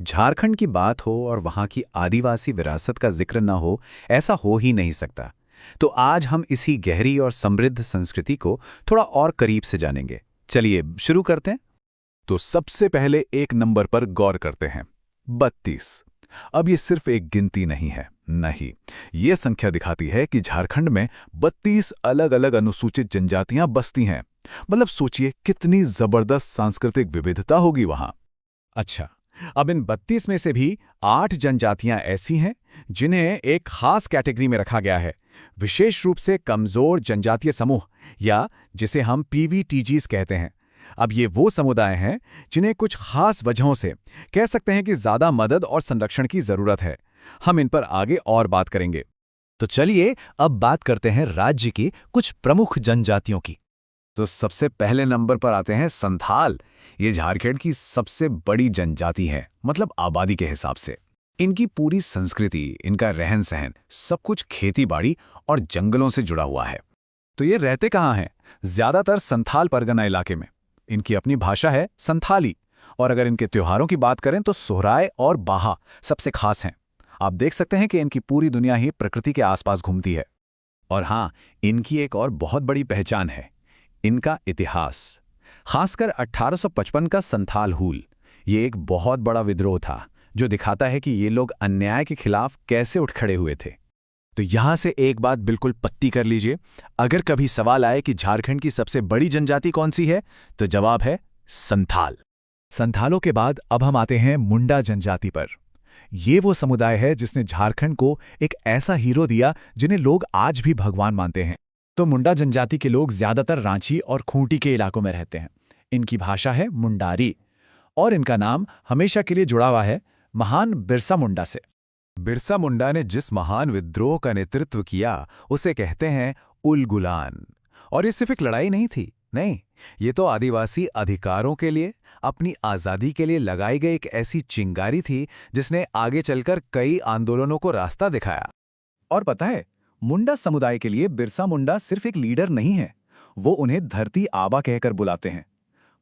झारखंड की बात हो और वहाँ की आदिवासी विरासत का जिक्र न हो, ऐसा हो ही नहीं सकता। तो आज हम इसी गहरी और समृद्ध संस्कृति को थोड़ा और करीब से जानेंगे। चलिए शुरू करते हैं। तो सबसे पहले एक नंबर पर गौर करते हैं, 32। अब ये सिर्फ एक गिनती नहीं है, नहीं, ये संख्या दिखाती है कि झारखंड में 32 अलग-अलग अनुसूचित जनजातियां बसती हैं। मतलब सोचिए कितनी जबरदस्त सांस्कृतिक विविधता होगी वहां। अच्छा, अब इन 32 में से भी 8 जनजातियां ऐसी हैं जिन्हें एक खास कैटेगरी में रखा गया है, विशेष रूप से कमजोर जनजातीय समूह, या जिसे हम पीवीटीजीज कहते हैं। अब ये वो समुदाय हैं जिन्हें कुछ खास वजहों से कह सकते हैं कि ज्यादा मदद और संरक्षण की जरूरत है। हम इन पर आगे और बात करेंगे। तो चलिए अब बात करते हैं राज्य की कुछ प्रमुख जनजातियों की। तो सबसे पहले नंबर पर आते हैं संथाल। ये झारखंड की सबसे बड़ी जनजाति है, मतलब आबादी के हिसाब से। इनकी पूरी संस्कृति, इनका रहन सहन, सब कुछ खेती-बाड़ी और जंगलों से जुड़ा हुआ है। तो ये रहते कहाँ हैं? ज्यादातर संथाल परगना इलाके में। इनकी अपनी भाषा है संथाली। और अगर इनके त्योहारों की बात करें तो सोहराय और बाहा सबसे खास हैं। आप देख सकते हैं कि इनकी पूरी दुनिया ही प्रकृति के आसपास घूमती है। और हाँ, इनकी एक और बहुत बड़ी पहचान है, इनका इतिहास। खासकर 1855 का संथाल हूल, ये एक बहुत बड़ा विद्रोह था जो दिखाता है कि ये लोग अन्याय के खिलाफ कैसे उठ खड़े हुए थे। तो यहां से एक बात बिल्कुल पक्की कर लीजिए, अगर कभी सवाल आए कि झारखंड की सबसे बड़ी जनजाति कौन सी है, तो जवाब है संथाल। संथालों के बाद अब हम आते हैं मुंडा जनजाति पर। ये वो समुदाय है जिसने झारखंड को एक ऐसा हीरो दिया जिन्हें लोग आज भी भगवान मानते हैं। तो मुंडा जनजाति के लोग ज्यादातर रांची और खूंटी के इलाकों में रहते हैं। इनकी भाषा है मुंडारी, और इनका नाम हमेशा के लिए जुड़ा हुआ है महान बिरसा मुंडा से। बिरसा मुंडा ने जिस महान विद्रोह का नेतृत्व किया उसे कहते हैं उलगुलान। और ये सिर्फ एक लड़ाई नहीं थी, नहीं, ये तो आदिवासी अधिकारों के लिए, अपनी आज़ादी के लिए लगाई गई एक ऐसी चिंगारी थी जिसने आगे चलकर कई आंदोलनों को रास्ता दिखाया। और पता है, मुंडा समुदाय के लिए बिरसा मुंडा सिर्फ एक लीडर नहीं है, वो उन्हें धरती आबा कहकर बुलाते हैं,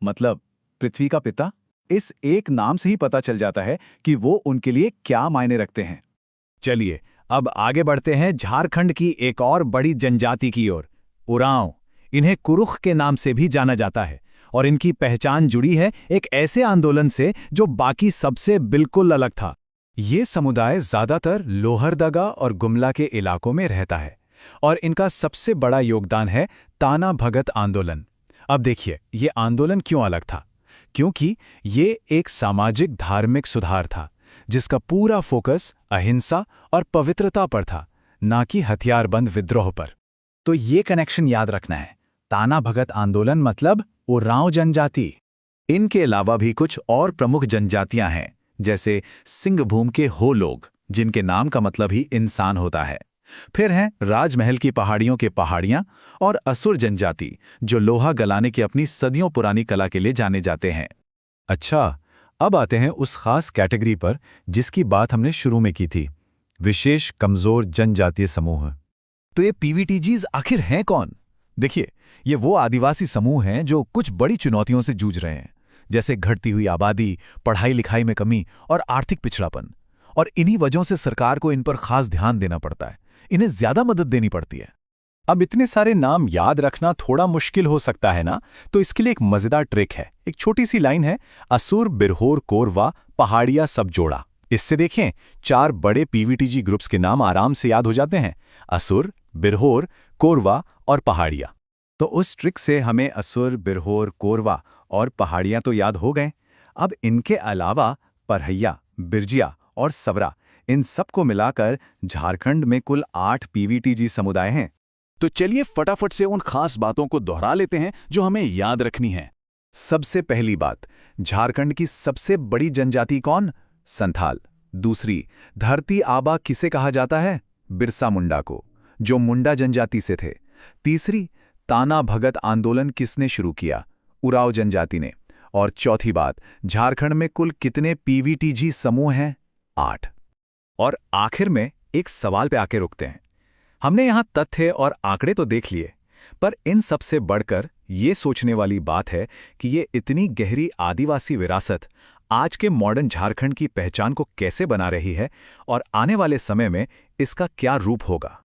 मतलब पृथ्वी का पिता। इस एक नाम से ही पता चल जाता है कि वो उनके लिए क्या मायने रखते हैं। चलिए अब आगे बढ़ते हैं झारखंड की एक और बड़ी जनजाति की ओर, उरांव। इन्हें कुरुख के नाम से भी जाना जाता है और इनकी पहचान जुड़ी है एक ऐसे आंदोलन से जो बाकी सबसे बिल्कुल अलग था। ये समुदाय ज्यादातर लोहरदगा और गुमला के इलाकों में रहता है और इनका सबसे बड़ा योगदान है ताना भगत आंदोलन। अब देखिए, ये आंदोलन क्यों अलग था? क्योंकि ये एक सामाजिक धार्मिक सुधार था जिसका पूरा फोकस अहिंसा और पवित्रता पर था, ना कि हथियारबंद विद्रोह पर। तो ये कनेक्शन याद रखना है, ताना भगत आंदोलन मतलब उरांव जनजाति। इनके अलावा भी कुछ और प्रमुख जनजातियां हैं, जैसे सिंहभूम के हो लोग, जिनके नाम का मतलब ही इंसान होता है। फिर हैं राजमहल की पहाड़ियों के पहाड़ियां और असुर जनजाति, जो लोहा गलाने की अपनी सदियों पुरानी कला के लिए जाने जाते हैं। अच्छा, अब आते हैं उस खास कैटेगरी पर जिसकी बात हमने शुरू में की थी, विशेष कमजोर जनजातीय समूह। तो ये पीवीटीजीज आखिर हैं कौन? देखिए, ये वो आदिवासी समूह हैं जो कुछ बड़ी चुनौतियों से जूझ रहे हैं, जैसे घटती हुई आबादी, पढ़ाई लिखाई में कमी और आर्थिक पिछड़ापन। और इन्हीं वजहों से सरकार को इन पर खास ध्यान देना पड़ता है, इन्हें ज्यादा मदद देनी पड़ती है। अब इतने सारे नाम याद रखना थोड़ा मुश्किल हो सकता है ना, तो इसके लिए एक मजेदार ट्रिक है। एक छोटी सी लाइन है, असुर बिरहोर कोरवा पहाड़िया सब जोड़ा। इससे देखें, 4 बड़े पीवीटीजी ग्रुप्स के नाम आराम से याद हो जाते हैं, असुर, बिरहोर, कोरवा और पहाड़िया। तो उस ट्रिक से हमें असुर, बिरहोर, कोरवा और पहाड़ियां तो याद हो गए। अब इनके अलावा परहैया, बिरजिया और सवरा, इन सबको मिलाकर झारखंड में कुल 8 पीवीटीजी समुदाय हैं। तो चलिए फटाफट से उन खास बातों को दोहरा लेते हैं जो हमें याद रखनी है। सबसे पहली बात, झारखंड की सबसे बड़ी जनजाति कौन? संथाल। दूसरी, धरती आबा किसे कहा जाता है? बिरसा मुंडा को, जो मुंडा जनजाति से थे। तीसरी, ताना भगत आंदोलन किसने शुरू किया? उरांव जनजाति ने। और चौथी बात, झारखंड में कुल कितने पीवीटीजी समूह हैं? 8। और आखिर में एक सवाल पे आके रुकते हैं। हमने यहां तथ्य और आंकड़े तो देख लिए, पर इन सबसे बढ़कर ये सोचने वाली बात है कि ये इतनी गहरी आदिवासी विरासत आज के मॉडर्न झारखंड की पहचान को कैसे बना रही है और आने वाले समय में इसका क्या रूप होगा।